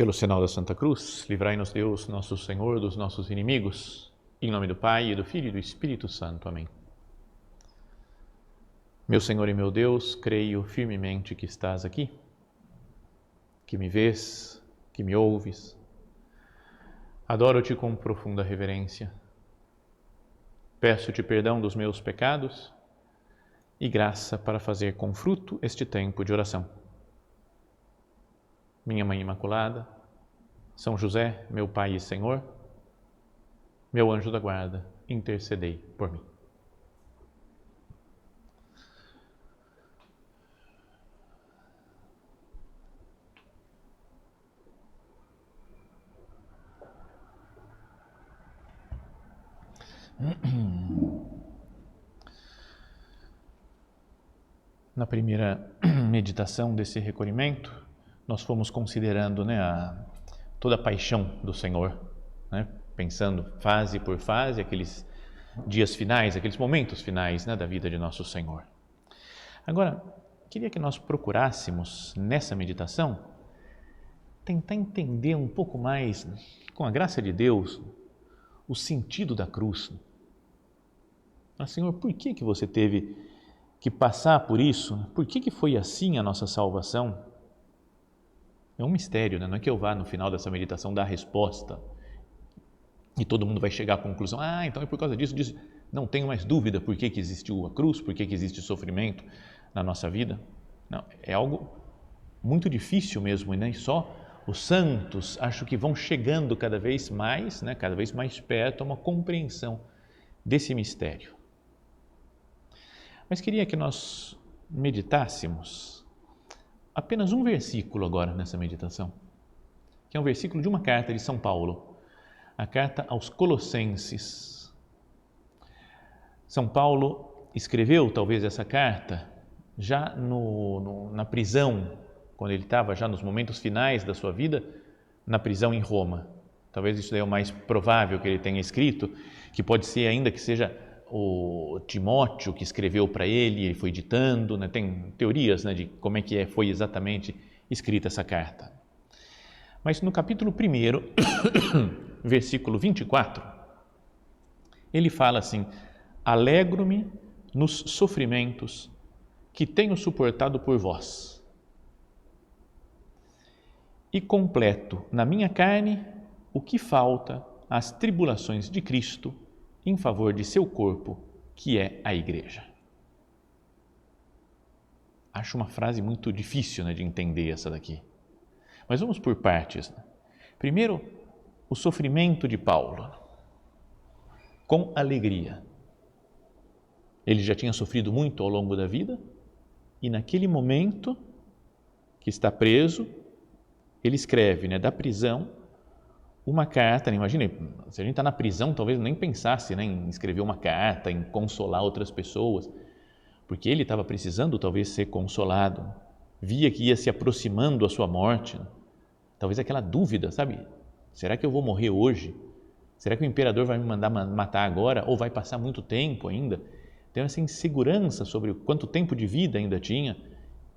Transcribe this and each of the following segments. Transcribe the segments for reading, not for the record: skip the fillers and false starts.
Pelo sinal da Santa Cruz, livrai-nos Deus, nosso Senhor, dos nossos inimigos. Em nome do Pai, e do Filho e do Espírito Santo. Amém. Meu Senhor e meu Deus, creio firmemente que estás aqui, que me vês, que me ouves. Adoro-te com profunda reverência. Peço-te perdão dos meus pecados e graça para fazer com fruto este tempo de oração. Minha Mãe Imaculada, São José, meu Pai e Senhor, meu anjo da guarda, intercedei por mim. Na primeira meditação desse recolhimento, nós fomos considerando toda a paixão do Senhor, pensando fase por fase, aqueles dias finais, aqueles momentos finais da vida de nosso Senhor. Agora, queria que nós procurássemos nessa meditação tentar entender um pouco mais, com a graça de Deus, o sentido da cruz. Mas, Senhor, por que você teve que passar por isso? Por que foi assim a nossa salvação? É um mistério, não é que eu vá no final dessa meditação dar a resposta e todo mundo vai chegar à conclusão, então é por causa disso. Não tenho mais dúvida por que existiu a cruz, por que existe sofrimento na nossa vida. Não, é algo muito difícil mesmo, e só os santos acho que vão chegando cada vez mais perto a uma compreensão desse mistério. Mas queria que nós meditássemos apenas um versículo agora nessa meditação, que é um versículo de uma carta de São Paulo, a carta aos Colossenses. São Paulo escreveu talvez essa carta já na prisão, quando ele estava já nos momentos finais da sua vida, na prisão em Roma. Talvez isso daí é o mais provável que ele tenha escrito, que pode ser ainda que seja o Timóteo que escreveu para ele foi ditando, tem teorias de como é que foi exatamente escrita essa carta. Mas no capítulo 1, versículo 24, ele fala assim: alegro-me nos sofrimentos que tenho suportado por vós e completo na minha carne o que falta às tribulações de Cristo em favor de seu corpo, que é a Igreja. Acho uma frase muito difícil de entender essa daqui. Mas vamos por partes. Primeiro, o sofrimento de Paulo, com alegria. Ele já tinha sofrido muito ao longo da vida e naquele momento que está preso, ele escreve da prisão uma carta. Imagina, se a gente está na prisão, talvez nem pensasse em escrever uma carta, em consolar outras pessoas, porque ele estava precisando talvez ser consolado, via que ia se aproximando a sua morte, talvez aquela dúvida, será que eu vou morrer hoje? Será que o imperador vai me mandar matar agora ou vai passar muito tempo ainda? Então essa insegurança sobre quanto tempo de vida ainda tinha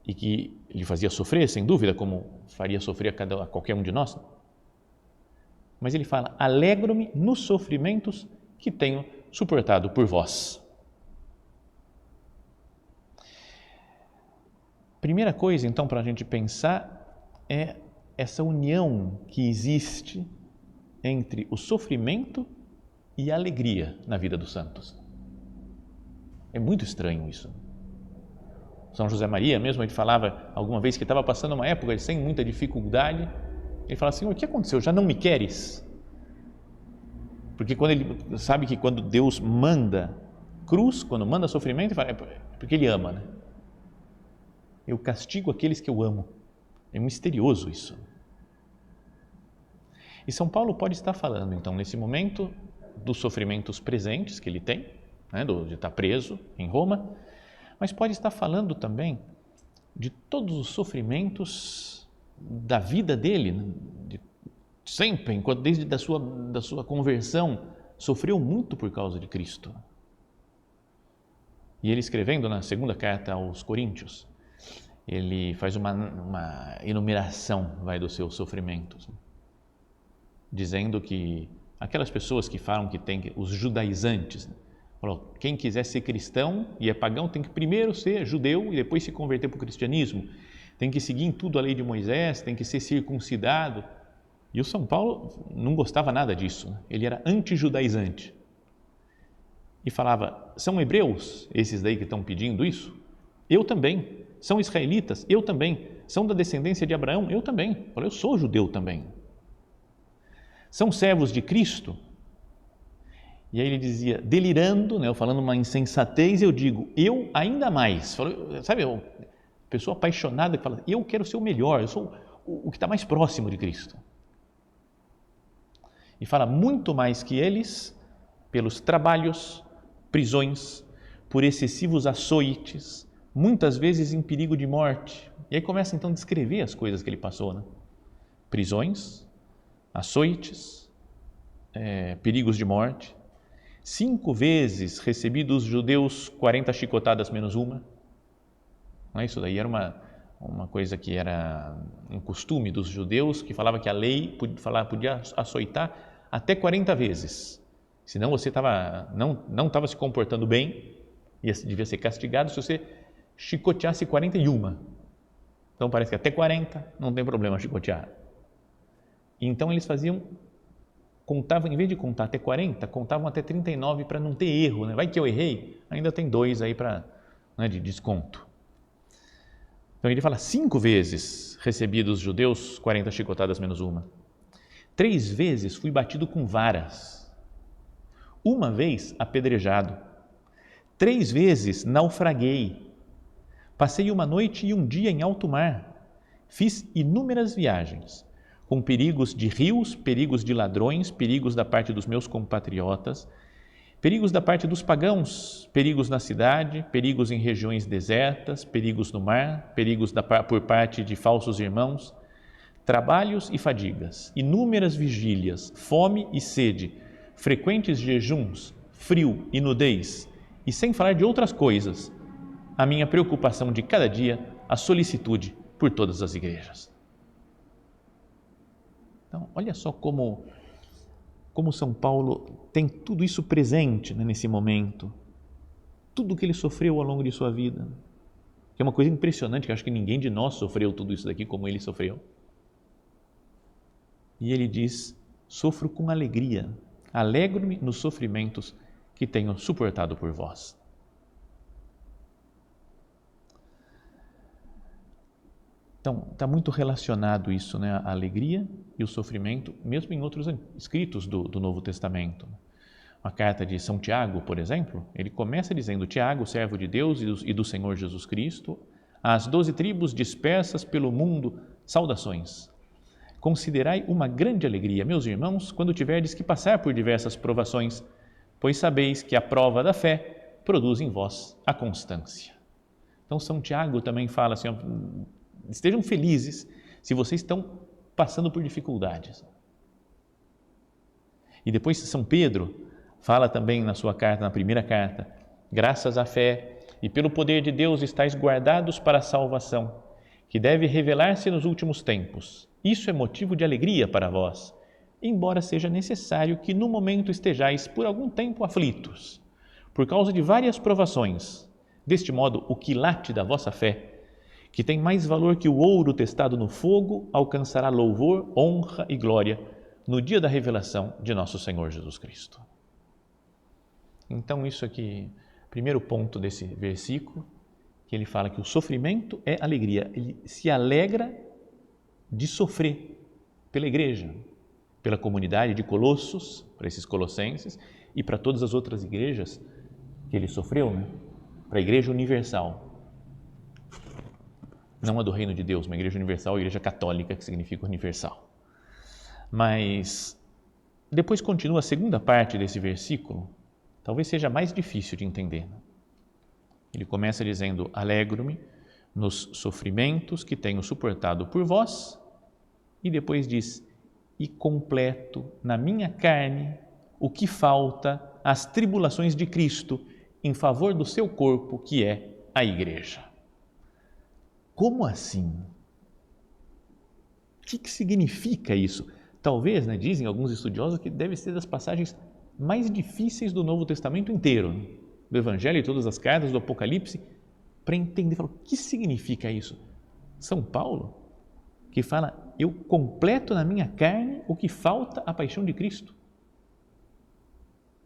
e que lhe fazia sofrer, sem dúvida, como faria sofrer a qualquer um de nós. Mas ele fala: alegro-me nos sofrimentos que tenho suportado por vós. Primeira coisa, então, para a gente pensar é essa união que existe entre o sofrimento e a alegria na vida dos santos. É muito estranho isso. São José Maria mesmo, ele falava alguma vez que estava passando uma época sem muita dificuldade. Ele fala: Senhor, o que aconteceu? Já não me queres? Porque quando ele sabe que quando Deus manda cruz, quando manda sofrimento, ele fala, é porque Ele ama, Eu castigo aqueles que eu amo. É misterioso isso. E São Paulo pode estar falando, então, nesse momento, dos sofrimentos presentes que ele tem, de estar preso em Roma, mas pode estar falando também de todos os sofrimentos da vida dele, sempre, desde da sua conversão, sofreu muito por causa de Cristo. E ele escrevendo na segunda carta aos Coríntios, ele faz uma enumeração dos seus sofrimentos, dizendo que aquelas pessoas que falam que tem os judaizantes, falou, quem quiser ser cristão e é pagão tem que primeiro ser judeu e depois se converter para o cristianismo, tem que seguir em tudo a lei de Moisés, tem que ser circuncidado. E o São Paulo não gostava nada disso, ele era anti-judaizante. E falava, são hebreus esses daí que estão pedindo isso? Eu também. São israelitas? Eu também. São da descendência de Abraão? Eu também. Eu sou judeu também. São servos de Cristo? E aí ele dizia, delirando, falando uma insensatez, eu digo, eu ainda mais. Sabe, pessoa apaixonada que fala, eu quero ser o melhor, eu sou o que está mais próximo de Cristo. E fala, muito mais que eles, pelos trabalhos, prisões, por excessivos açoites, muitas vezes em perigo de morte. E aí começa então a descrever as coisas que ele passou, prisões, açoites, perigos de morte. 5 vezes recebi dos judeus 40 chicotadas menos uma. Isso daí era uma coisa que era um costume dos judeus, que falava que a lei podia açoitar até 40 vezes. Senão você não estava se comportando bem, e devia ser castigado se você chicoteasse 41. Então parece que até 40 não tem problema chicotear. Então eles contavam, em vez de contar até 40, contavam até 39 para não ter erro. Vai que eu errei, ainda tem 2 aí de desconto. Então ele fala, 5 vezes recebi dos judeus 40 chicotadas menos uma. 3 vezes fui batido com varas. 1 vez apedrejado. 3 vezes naufraguei. Passei 1 noite e 1 dia em alto mar. Fiz inúmeras viagens, com perigos de rios, perigos de ladrões, perigos da parte dos meus compatriotas, perigos da parte dos pagãos, perigos na cidade, perigos em regiões desertas, perigos no mar, perigos por parte de falsos irmãos, trabalhos e fadigas, inúmeras vigílias, fome e sede, frequentes jejuns, frio e nudez, e sem falar de outras coisas, a minha preocupação de cada dia, a solicitude por todas as igrejas. Então, olha só como São Paulo tem tudo isso presente nesse momento, tudo que ele sofreu ao longo de sua vida, que é uma coisa impressionante, que acho que ninguém de nós sofreu tudo isso daqui como ele sofreu. E ele diz, sofro com alegria, alegro-me nos sofrimentos que tenho suportado por vós. Então, está muito relacionado isso, a alegria e o sofrimento, mesmo em outros escritos do Novo Testamento. A carta de São Tiago, por exemplo, ele começa dizendo, Tiago, servo de Deus e do Senhor Jesus Cristo, às 12 tribos dispersas pelo mundo, saudações. Considerai uma grande alegria, meus irmãos, quando tiverdes que passar por diversas provações, pois sabeis que a prova da fé produz em vós a constância. Então, São Tiago também fala assim, estejam felizes se vocês estão passando por dificuldades. E depois São Pedro fala também na sua carta, na primeira carta, graças à fé e pelo poder de Deus estáis guardados para a salvação, que deve revelar-se nos últimos tempos. Isso é motivo de alegria para vós, embora seja necessário que no momento estejais por algum tempo aflitos, por causa de várias provações. Deste modo, o quilate da vossa fé, que tem mais valor que o ouro testado no fogo, alcançará louvor, honra e glória no dia da revelação de nosso Senhor Jesus Cristo. Então, isso aqui, primeiro ponto desse versículo, que ele fala que o sofrimento é alegria. Ele se alegra de sofrer pela igreja, pela comunidade de Colossos, para esses colossenses e para todas as outras igrejas que ele sofreu, para a igreja universal. Não a do reino de Deus, uma igreja universal, a igreja católica, que significa universal. Mas depois continua a segunda parte desse versículo, talvez seja mais difícil de entender. Ele começa dizendo, alegro-me nos sofrimentos que tenho suportado por vós, e depois diz, e completo na minha carne o que falta às tribulações de Cristo em favor do seu corpo, que é a igreja. Como assim? O que significa isso? Talvez, dizem alguns estudiosos, que deve ser das passagens mais difíceis do Novo Testamento inteiro, do Evangelho e todas as cartas, do Apocalipse, para entender, falar, o que significa isso? São Paulo, que fala, eu completo na minha carne o que falta à paixão de Cristo,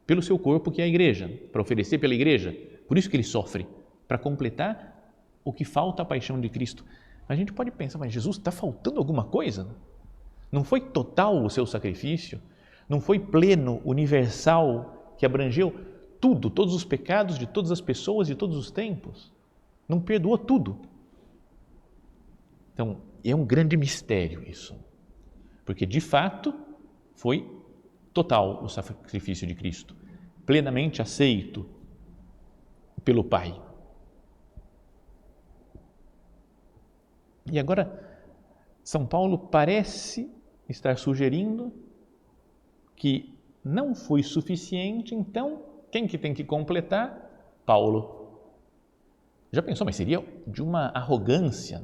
pelo seu corpo, que é a igreja, para oferecer pela igreja, por isso que ele sofre, para completar o que falta à paixão de Cristo. A gente pode pensar, mas Jesus, está faltando alguma coisa? Não foi total o seu sacrifício? Não foi pleno, universal, que abrangeu tudo, todos os pecados de todas as pessoas de todos os tempos? Não perdoou tudo? Então, é um grande mistério isso, porque de fato foi total o sacrifício de Cristo, plenamente aceito pelo Pai. E agora, São Paulo parece estar sugerindo que não foi suficiente, então quem que tem que completar? Paulo. Já pensou, mas seria de uma arrogância,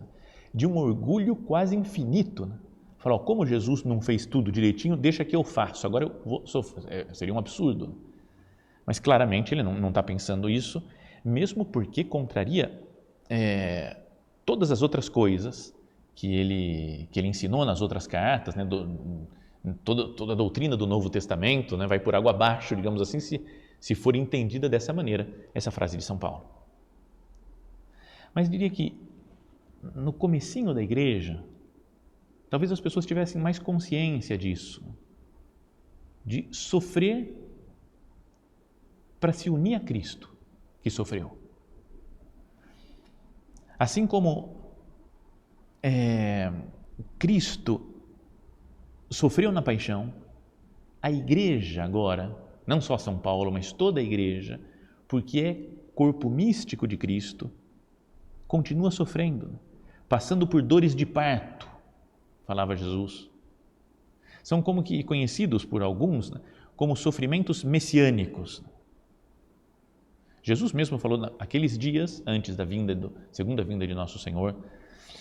de um orgulho quase infinito, Falar, como Jesus não fez tudo direitinho, deixa que eu faço, agora eu vou sofrer. Seria um absurdo. Mas claramente ele não está pensando isso, mesmo porque contraria todas as outras coisas que ele ensinou nas outras cartas, toda a doutrina do Novo Testamento, vai por água abaixo, digamos assim, se for entendida dessa maneira, essa frase de São Paulo. Mas diria que no comecinho da igreja, talvez as pessoas tivessem mais consciência disso, de sofrer para se unir a Cristo que sofreu. Assim como Cristo sofreu na paixão, a igreja agora, não só São Paulo, mas toda a igreja, porque é corpo místico de Cristo, continua sofrendo, passando por dores de parto, falava Jesus. São como que conhecidos por alguns como sofrimentos messiânicos. Jesus mesmo falou naqueles dias, antes da segunda vinda de nosso Senhor,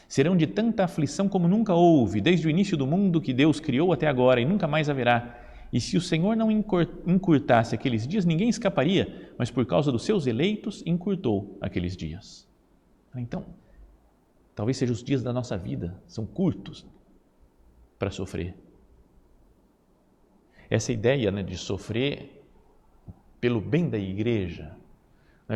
serão de tanta aflição como nunca houve, desde o início do mundo que Deus criou até agora, e nunca mais haverá. E se o Senhor não encurtasse aqueles dias, ninguém escaparia, mas por causa dos seus eleitos, encurtou aqueles dias. Então, talvez sejam os dias da nossa vida, são curtos para sofrer. Essa ideia de sofrer pelo bem da igreja,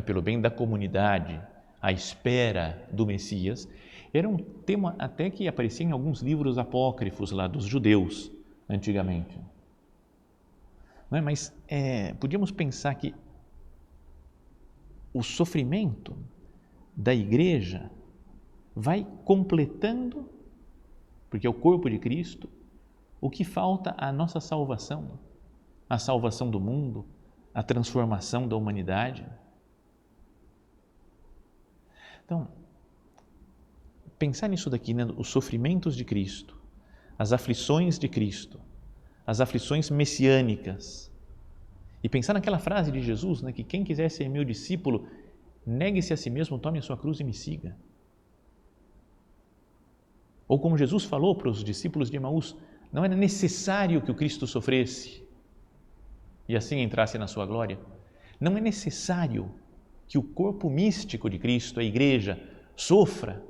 pelo bem da comunidade, à espera do Messias, era um tema até que aparecia em alguns livros apócrifos lá dos judeus, antigamente. Mas podíamos pensar que o sofrimento da igreja vai completando, porque é o corpo de Cristo, o que falta à nossa salvação, a salvação do mundo, a transformação da humanidade. Então, pensar nisso daqui, os sofrimentos de Cristo, as aflições de Cristo, as aflições messiânicas, e pensar naquela frase de Jesus, que quem quiser ser meu discípulo, negue-se a si mesmo, tome a sua cruz e me siga. Ou como Jesus falou para os discípulos de Emaús, não era necessário que o Cristo sofresse e assim entrasse na sua glória. Não é necessário que o corpo místico de Cristo, a igreja, sofra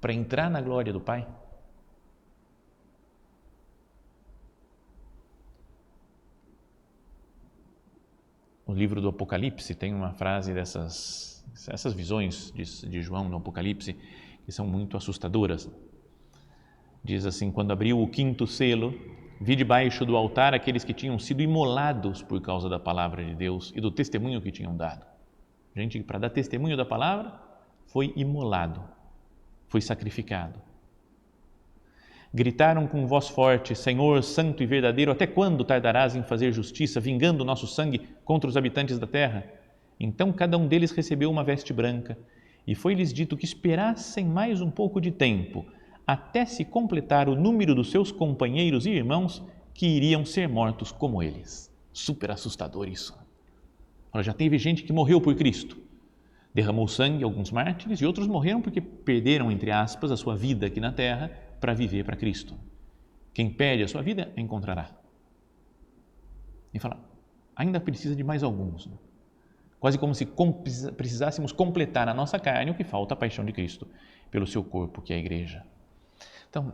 para entrar na glória do Pai. O livro do Apocalipse tem uma frase essas visões de João no Apocalipse, que são muito assustadoras. Diz assim, quando abriu o quinto selo, vi debaixo do altar aqueles que tinham sido imolados por causa da palavra de Deus e do testemunho que tinham dado. Gente que para dar testemunho da palavra foi imolado, foi sacrificado. Gritaram com voz forte, Senhor, santo e verdadeiro, até quando tardarás em fazer justiça, vingando o nosso sangue contra os habitantes da terra? Então cada um deles recebeu uma veste branca e foi-lhes dito que esperassem mais um pouco de tempo, até se completar o número dos seus companheiros e irmãos que iriam ser mortos como eles. Super assustador isso. Já teve gente que morreu por Cristo. derramou sangue, alguns mártires, e outros morreram porque perderam, entre aspas, a sua vida aqui na terra para viver para Cristo. Quem perde a sua vida, encontrará. E fala, ainda precisa de mais alguns. Né? Quase como se precisássemos completar na nossa carne o que falta a paixão de Cristo pelo seu corpo, que é a igreja. Então,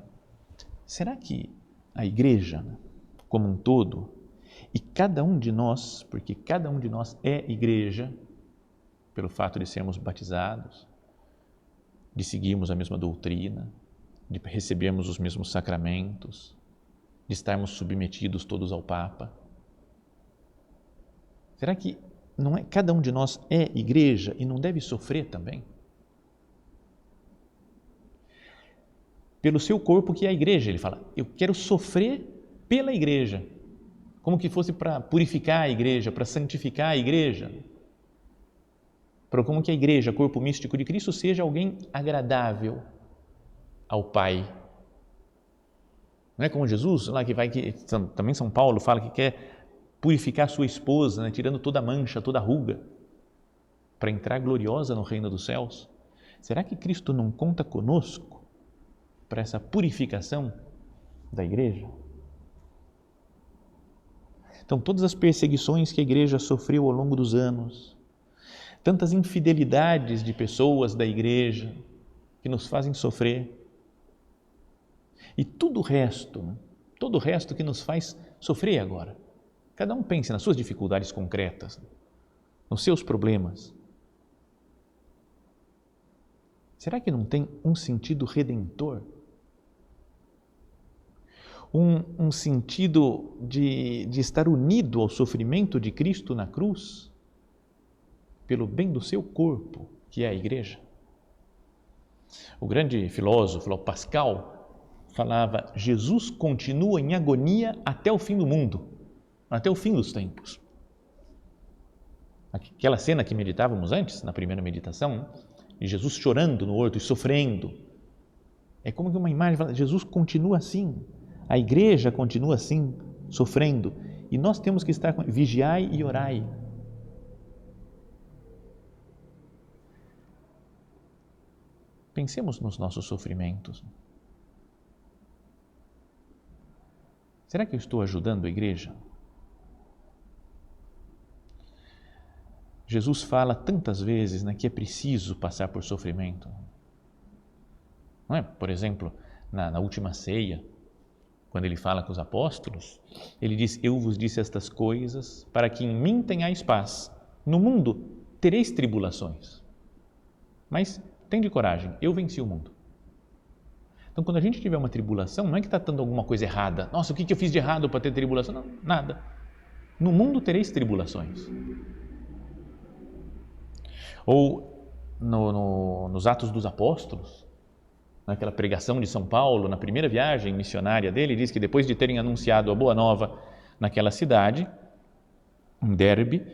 será que a igreja, né, como um todo, e cada um de nós, porque cada um de nós é igreja, pelo fato de sermos batizados, de seguirmos a mesma doutrina, de recebermos os mesmos sacramentos, de estarmos submetidos todos ao Papa. Será que não é, cada um de nós é igreja e não deve sofrer também? Pelo seu corpo que é a igreja, ele fala, eu quero sofrer pela igreja, como que fosse para purificar a igreja, para santificar a igreja, para como que a igreja, corpo místico de Cristo, seja alguém agradável ao Pai. Não é como Jesus, lá que vai, também São Paulo fala que quer purificar sua esposa, né, tirando toda mancha, toda ruga, para entrar gloriosa no reino dos céus. Será que Cristo não conta conosco para essa purificação da igreja? Então, todas as perseguições que a igreja sofreu ao longo dos anos, tantas infidelidades de pessoas da igreja que nos fazem sofrer, e tudo o resto, né? Todo o resto que nos faz sofrer agora. Cada um pense nas suas dificuldades concretas, nos seus problemas. Será que não tem um sentido redentor? Um sentido de estar unido ao sofrimento de Cristo na cruz, pelo bem do seu corpo, que é a igreja? O grande filósofo Pascal falava, Jesus continua em agonia até o fim do mundo, até o fim dos tempos. Aquela cena que meditávamos antes, na primeira meditação, de Jesus chorando no horto e sofrendo, é como que uma imagem fala, Jesus continua assim, a igreja continua assim, sofrendo, e nós temos que estar vigiai e orai. Pensemos nos nossos sofrimentos. Será que eu estou ajudando a igreja? Jesus fala tantas vezes, né, que é preciso passar por sofrimento. Não é? Por exemplo, na última ceia, quando ele fala com os apóstolos, ele diz, eu vos disse estas coisas para que em mim tenhais paz. No mundo tereis tribulações, mas tende coragem, eu venci o mundo. Então, quando a gente tiver uma tribulação, não é que está dando alguma coisa errada. Nossa, o que eu fiz de errado para ter tribulação? Não, nada. No mundo tereis tribulações. Ou nos Atos dos Apóstolos, naquela pregação de São Paulo, na primeira viagem missionária dele, diz que depois de terem anunciado a boa nova naquela cidade, em Derbe,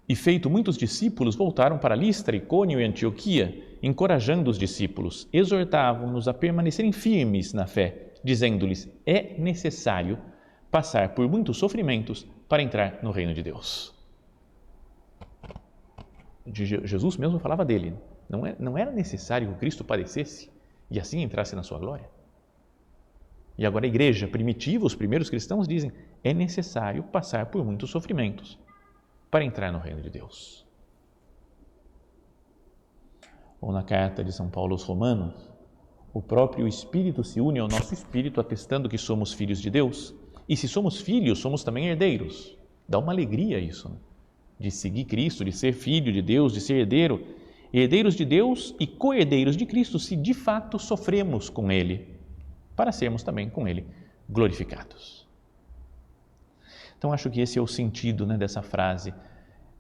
e feito muitos discípulos, voltaram para Listra, Icônio e Antioquia, encorajando os discípulos, exortavam-nos a permanecerem firmes na fé, dizendo-lhes, é necessário passar por muitos sofrimentos para entrar no reino de Deus. Jesus mesmo falava dele, não era necessário que Cristo padecesse e assim entrasse na sua glória. E agora a igreja primitiva, os primeiros cristãos dizem, é necessário passar por muitos sofrimentos para entrar no reino de Deus. Ou na carta de São Paulo aos Romanos, o próprio Espírito se une ao nosso espírito, atestando que somos filhos de Deus. E se somos filhos, somos também herdeiros. Dá uma alegria isso, né? De seguir Cristo, de ser filho de Deus, de ser herdeiro. Herdeiros de Deus e co-herdeiros de Cristo, se de fato sofremos com Ele, para sermos também com Ele glorificados. Então, acho que esse é o sentido, né, dessa frase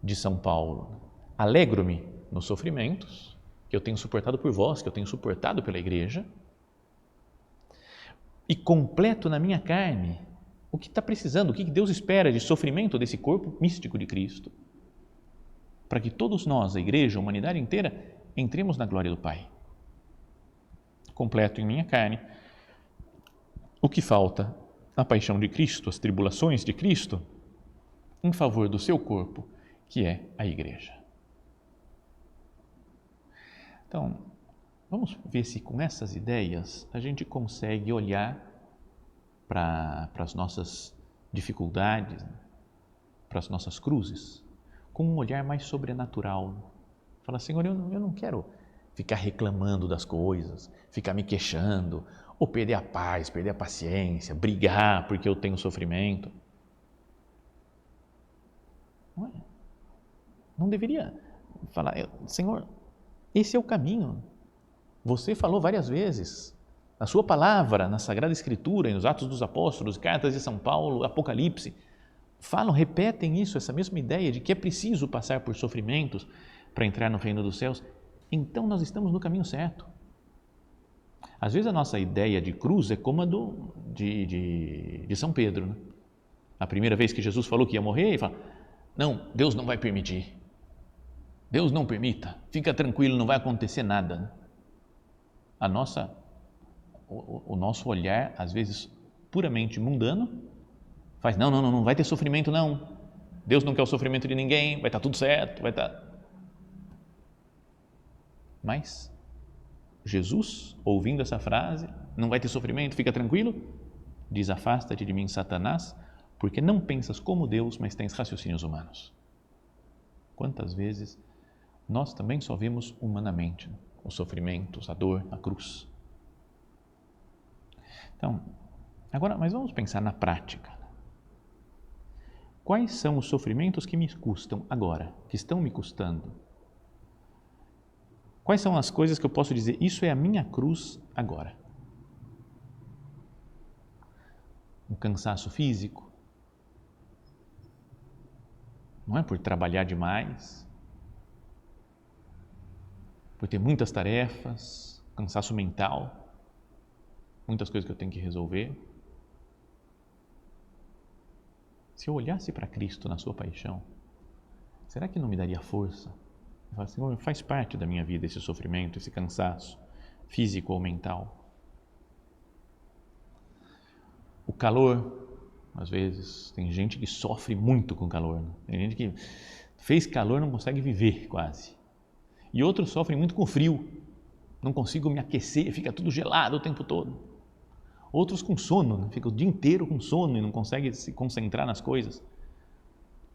de São Paulo. Alegro-me nos sofrimentos que eu tenho suportado por vós, que eu tenho suportado pela igreja, e completo na minha carne o que está precisando, o que Deus espera de sofrimento desse corpo místico de Cristo, para que todos nós, a igreja, a humanidade inteira, entremos na glória do Pai. Completo em minha carne o que falta, a paixão de Cristo, as tribulações de Cristo, em favor do seu corpo, que é a igreja. Então, vamos ver se com essas ideias a gente consegue olhar para as nossas dificuldades, para as nossas cruzes, com um olhar mais sobrenatural. Fala, Senhor, eu não quero ficar reclamando das coisas, ficar me queixando, ou perder a paz, perder a paciência, brigar porque eu tenho sofrimento. Não deveria falar, Senhor, esse é o caminho. Você falou várias vezes, na sua palavra, na Sagrada Escritura, nos Atos dos Apóstolos, Cartas de São Paulo, Apocalipse, falam, repetem isso, essa mesma ideia de que é preciso passar por sofrimentos para entrar no reino dos céus. Então nós estamos no caminho certo. Às vezes a nossa ideia de cruz é como a de São Pedro, né? A primeira vez que Jesus falou que ia morrer, ele fala, não, Deus não vai permitir. Deus não permita, fica tranquilo, não vai acontecer nada. O nosso olhar, às vezes puramente mundano, faz, não vai ter sofrimento não. Deus não quer o sofrimento de ninguém, vai estar tudo certo, vai estar... Mas Jesus, ouvindo essa frase, não vai ter sofrimento, fica tranquilo, diz, afasta-te de mim, Satanás, porque não pensas como Deus, mas tens raciocínios humanos. Quantas vezes nós também só vemos humanamente, né? Os sofrimentos, a dor, a cruz. Então, agora, mas vamos pensar na prática. Quais são os sofrimentos que me custam agora, que estão me custando? Quais são as coisas que eu posso dizer, isso é a minha cruz agora? Um cansaço físico, não é por trabalhar demais, por ter muitas tarefas, cansaço mental, muitas coisas que eu tenho que resolver. Se eu olhasse para Cristo na sua paixão, será que não me daria força? Eu falo, Senhor, faz parte da minha vida esse sofrimento, esse cansaço, físico ou mental. O calor, às vezes, tem gente que sofre muito com calor, né? Tem gente que fez calor e não consegue viver quase. E outros sofrem muito com frio, não consigo me aquecer, fica tudo gelado o tempo todo. Outros com sono, né? Fica o dia inteiro com sono e não consegue se concentrar nas coisas.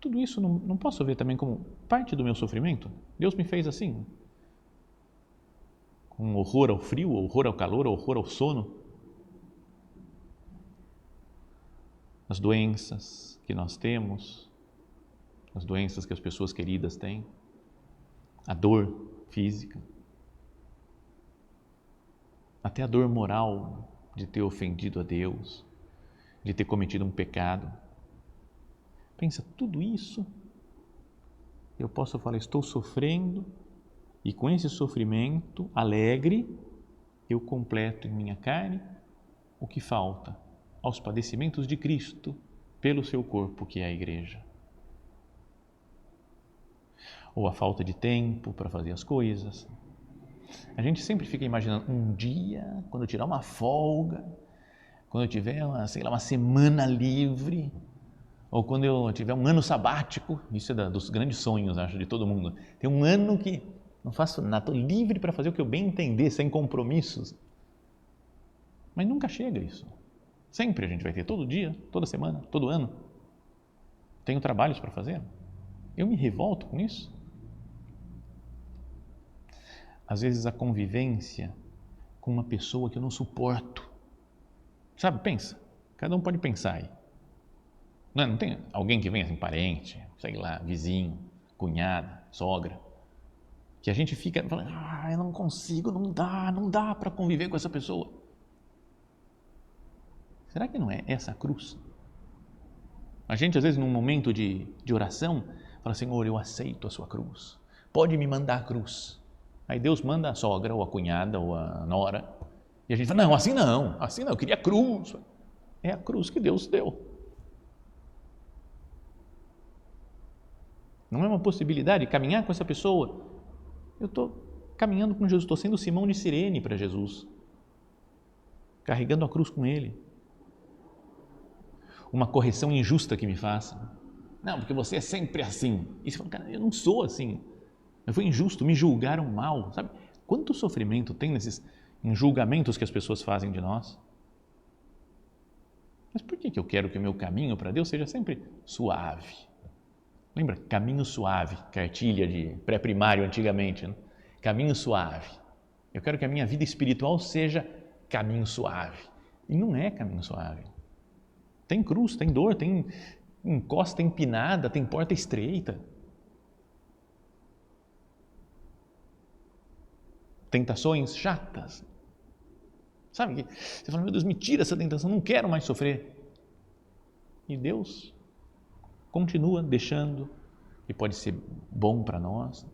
Tudo isso não posso ver também como parte do meu sofrimento? Deus me fez assim, com horror ao frio, horror ao calor, horror ao sono. As doenças que nós temos, as doenças que as pessoas queridas têm, a dor física, até a dor moral de ter ofendido a Deus, de ter cometido um pecado. Pensa, tudo isso eu posso falar, estou sofrendo e com esse sofrimento alegre eu completo em minha carne o que falta aos padecimentos de Cristo pelo seu corpo, que é a igreja. Ou a falta de tempo para fazer as coisas. A gente sempre fica imaginando um dia, quando eu tirar uma folga, quando eu tiver uma semana livre, ou quando eu tiver um ano sabático, isso é dos grandes sonhos, acho, de todo mundo. Tem um ano que não faço nada, estou livre para fazer o que eu bem entender, sem compromissos. Mas nunca chega isso. Sempre a gente vai ter, todo dia, toda semana, todo ano. Tenho trabalhos para fazer. Eu me revolto com isso. Às vezes a convivência com uma pessoa que eu não suporto. Sabe, pensa. Cada um pode pensar aí. Não tem alguém que vem assim, parente, sei lá, vizinho, cunhada, sogra, que a gente fica falando, eu não consigo, não dá para conviver com essa pessoa. Será que não é essa a cruz? A gente, às vezes, num momento de oração, fala, Senhor, eu aceito a sua cruz. Pode me mandar a cruz. Aí Deus manda a sogra, ou a cunhada, ou a nora. E a gente fala, não, assim não, eu queria a cruz. É a cruz que Deus deu. Não é uma possibilidade caminhar com essa pessoa? Eu estou caminhando com Jesus, estou sendo Simão de Cirene para Jesus. Carregando a cruz com Ele. Uma correção injusta que me faça. Não, porque você é sempre assim. E você fala, cara, eu não sou assim. Eu fui injusto, me julgaram mal, sabe? Quanto sofrimento tem em julgamentos que as pessoas fazem de nós? Mas por que eu quero que o meu caminho para Deus seja sempre suave? Lembra? Caminho suave, cartilha de pré-primário antigamente, né? Caminho suave. Eu quero que a minha vida espiritual seja caminho suave. E não é caminho suave. Tem cruz, tem dor, tem encosta empinada, tem porta estreita. Tentações chatas. Sabe? Você fala, meu Deus, me tira essa tentação, não quero mais sofrer. E Deus continua deixando, e pode ser bom para nós.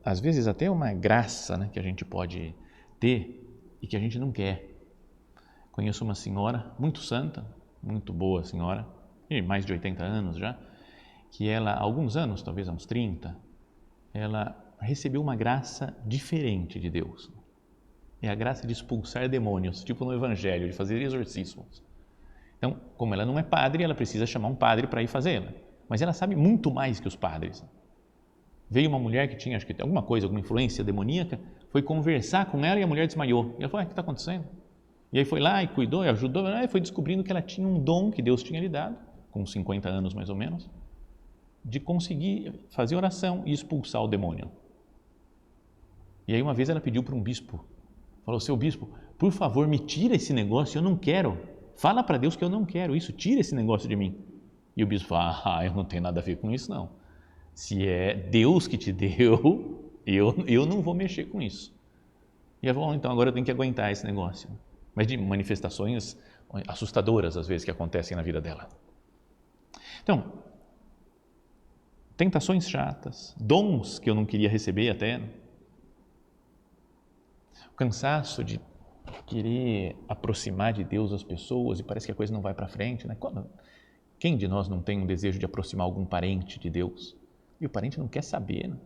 Às vezes até uma graça, né, que a gente pode ter e que a gente não quer. Conheço uma senhora muito santa, muito boa senhora, de mais de 80 anos já, que ela, há alguns anos, talvez há uns 30, ela recebeu uma graça diferente de Deus. É a graça de expulsar demônios, tipo no Evangelho, de fazer exorcismos. Então, como ela não é padre, ela precisa chamar um padre para ir fazê-la. Mas ela sabe muito mais que os padres. Veio uma mulher que tinha, acho que alguma coisa, alguma influência demoníaca, foi conversar com ela e a mulher desmaiou. E ela falou, o que está acontecendo? E aí foi lá e cuidou, e ajudou, e foi descobrindo que ela tinha um dom que Deus tinha lhe dado, com 50 anos mais ou menos, de conseguir fazer oração e expulsar o demônio. E aí uma vez ela pediu para um bispo, falou, seu bispo, por favor me tira esse negócio, eu não quero. Fala para Deus que eu não quero isso, tira esse negócio de mim. E o bispo fala, eu não tenho nada a ver com isso não. Se é Deus que te deu, eu não vou mexer com isso. E ela falou, então agora eu tenho que aguentar esse negócio. Mas de manifestações assustadoras às vezes que acontecem na vida dela. Então, tentações chatas, dons que eu não queria receber até, o cansaço de querer aproximar de Deus as pessoas e parece que a coisa não vai para frente, né? Quem de nós não tem um desejo de aproximar algum parente de Deus? E o parente não quer saber, né?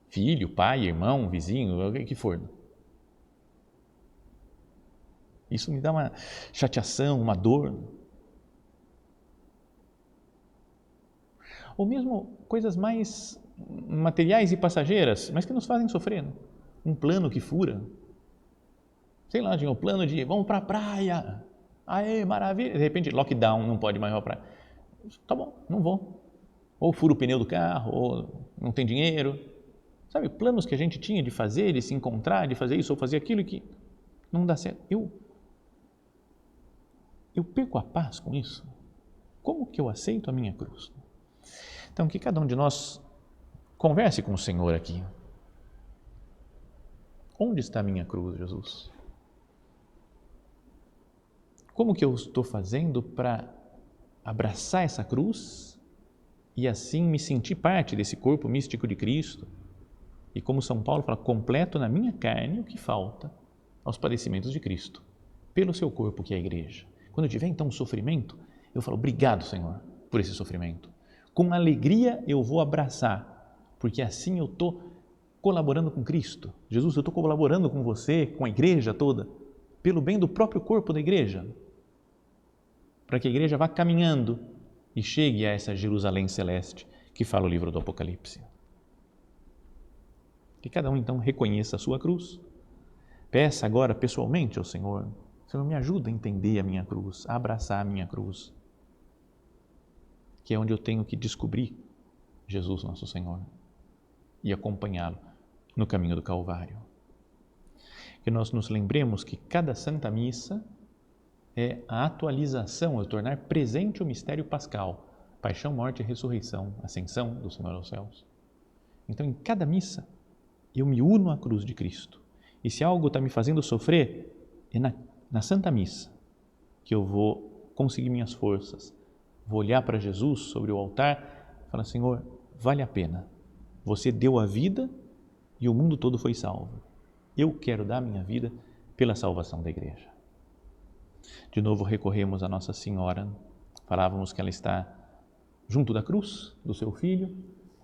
Filho, pai, irmão, vizinho, o que for. Isso me dá uma chateação, uma dor. Ou mesmo coisas mais materiais e passageiras, mas que nos fazem sofrer. Né? Um plano que fura. Sei lá, tinha o plano de vamos para a praia. Aê, maravilha. De repente, lockdown, não pode mais ir para a praia. Tá bom, não vou. Ou fura o pneu do carro, ou não tem dinheiro. Sabe, planos que a gente tinha de fazer, de se encontrar, de fazer isso ou fazer aquilo e que não dá certo. Eu perco a paz com isso? Como que eu aceito a minha cruz? Então, que cada um de nós converse com o Senhor aqui. Onde está a minha cruz, Jesus? Como que eu estou fazendo para abraçar essa cruz e assim me sentir parte desse corpo místico de Cristo? E como São Paulo fala, completo na minha carne o que falta aos padecimentos de Cristo, pelo seu corpo que é a igreja. Quando eu tiver então um sofrimento, eu falo, obrigado, Senhor, por esse sofrimento. Com alegria eu vou abraçar, porque assim eu estou colaborando com Cristo. Jesus, eu estou colaborando com você, com a igreja toda, pelo bem do próprio corpo da igreja, para que a igreja vá caminhando e chegue a essa Jerusalém celeste que fala o livro do Apocalipse. Que cada um então reconheça a sua cruz. Peça agora pessoalmente ao Senhor, Senhor, me ajuda a entender a minha cruz, a abraçar a minha cruz, que é onde eu tenho que descobrir Jesus nosso Senhor e acompanhá-lo no caminho do Calvário. Que nós nos lembremos que cada Santa Missa é a atualização, é tornar presente o mistério pascal, paixão, morte e ressurreição, ascensão do Senhor aos céus. Então, em cada missa, eu me uno à cruz de Cristo. E se algo está me fazendo sofrer, é na Santa Missa que eu vou conseguir minhas forças. Vou olhar para Jesus sobre o altar e falar, Senhor, vale a pena. Você deu a vida e o mundo todo foi salvo. Eu quero dar minha vida pela salvação da igreja. De novo recorremos a Nossa Senhora. Falávamos que ela está junto da cruz do seu Filho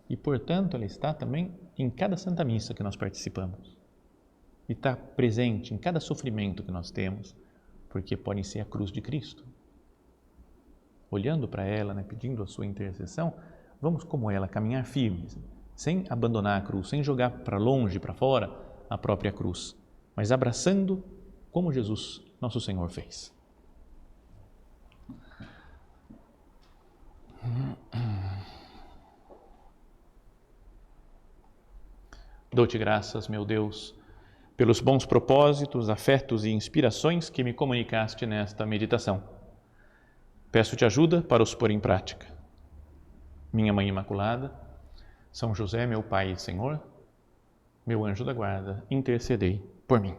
e, portanto, ela está também em cada Santa Missa que nós participamos. E está presente em cada sofrimento que nós temos, porque pode ser a cruz de Cristo. Olhando para ela, né, pedindo a sua intercessão, vamos como ela, caminhar firmes, sem abandonar a cruz, sem jogar para longe, para fora a própria cruz, mas abraçando como Jesus, nosso Senhor, fez. Dou-te graças, meu Deus, pelos bons propósitos, afetos e inspirações que me comunicaste nesta meditação. Peço-te ajuda para os pôr em prática. Minha Mãe Imaculada, São José, meu Pai e Senhor, meu anjo da guarda, intercedei por mim.